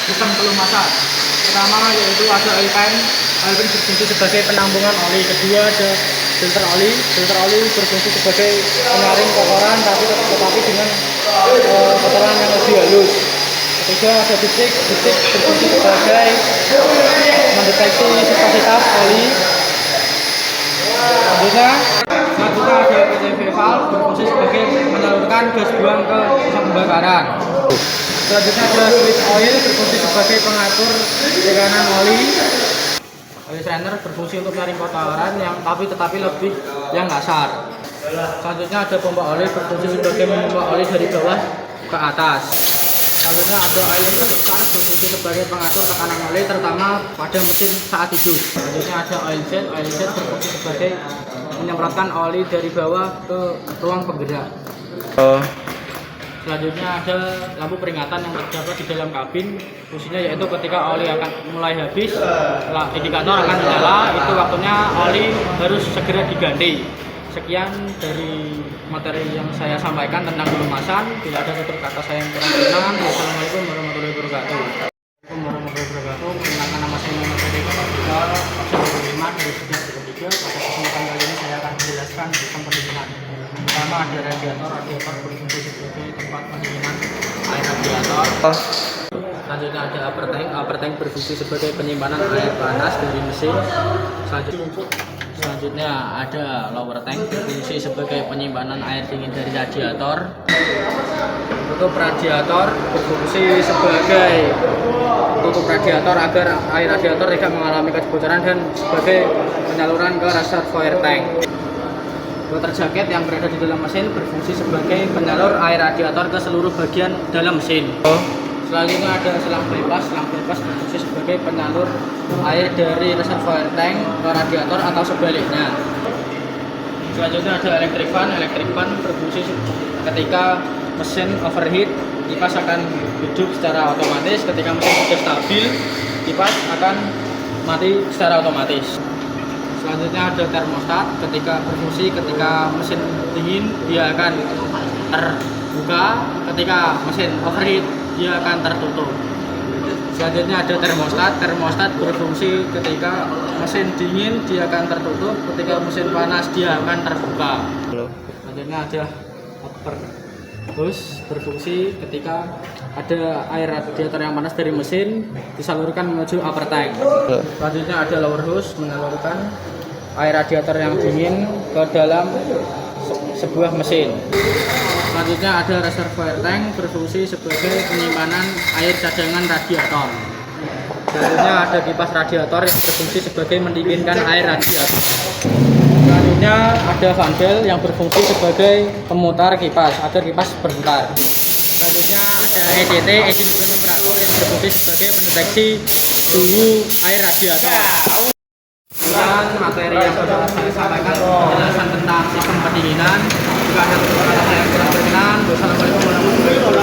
sistem pelumasan. Pertama yaitu ada oil pan. Oil pan berfungsi sebagai penampungan oli. Kedua ada filter oli. Filter oli berfungsi sebagai penyaring kotoran tetapi dengan kotoran yang lebih halus. Ketiga ada bistik. Bistik berfungsi sebagai mendeteksi viscositas oli. Selanjutnya ada PCV valve berfungsi sebagai menyalurkan gas buang ke pusat pembakaran. Selanjutnya ada switch oil berfungsi sebagai pengatur tekanan oli. Oil strainer berfungsi untuk menyaring kotoran tetapi lebih yang kasar. Selanjutnya ada pompa oli berfungsi sebagai memompa oli dari bawah ke atas. Selanjutnya ada oil pressure berfungsi sebagai pengatur tekanan oli terutama pada mesin saat hidup. Selanjutnya ada oil jet. Oil jet berfungsi sebagai menyemprotkan oli dari bawah ke ruang penggerak. Selanjutnya ada lampu peringatan yang terdapat di dalam kabin, fungsinya yaitu ketika oli akan mulai habis, indikator akan menyala, itu waktunya oli harus segera diganti. Sekian dari materi yang saya sampaikan tentang pelumasan. Bila ada tutur kata saya yang kurang berkenan, wassalamualaikum warahmatullahi wabarakatuh. Perkenalkan nama saya Muhammad Freddy Kapabika, absen 25 dari Sejak 23. Pada kesempatan kali ini saya akan menjelaskan sistem pendinginan. Pertama ada radiator berfungsi sebagai tempat pendinginan air radiator. Selanjutnya ada upper tank berfungsi sebagai penyimpanan air panas dari mesin. Selanjutnya ada lower tank berfungsi sebagai penyimpanan air dingin dari radiator. Tutup radiator berfungsi sebagai tutup radiator agar air radiator tidak mengalami kebocoran dan sebagai penyaluran ke reservoir tank. Water jacket yang berada di dalam mesin berfungsi sebagai penyalur air radiator ke seluruh bagian dalam mesin. Selanjutnya ada selang bebas. Selang bebas berfungsi sebagai penyalur air dari reservoir tank ke radiator atau sebaliknya. Selanjutnya ada electric fan. Electric fan berfungsi ketika mesin overheat, kipas akan hidup secara otomatis. Ketika mesin sudah stabil, kipas akan mati secara otomatis. Selanjutnya ada termostat. Ketika mesin dingin dia akan terbuka, ketika mesin overheat dia akan tertutup. Selanjutnya ada termostat. Termostat berfungsi ketika mesin dingin dia akan tertutup, ketika mesin panas dia akan terbuka. Selanjutnya ada upper hose berfungsi ketika ada air radiator yang panas dari mesin disalurkan menuju upper tank. Selanjutnya ada lower hose menyalurkan air radiator yang dingin ke dalam sebuah mesin. Selanjutnya ada reservoir tank berfungsi sebagai penyimpanan air cadangan radiator. Selanjutnya ada kipas radiator yang berfungsi sebagai mendinginkan air radiator. Selanjutnya ada fan bell yang berfungsi sebagai pemutar kipas agar kipas berputar. Selanjutnya ada ECT, engine coolant temperatur, yang berfungsi sebagai pendeteksi suhu air radiator. Kemudian materi yang sudah saya sampaikan penjelasan tentang sistem pendinginan. Jika ada kata-kata yang kurang berkenan, wassalamualaikum warahmatullahi wabarakatuh.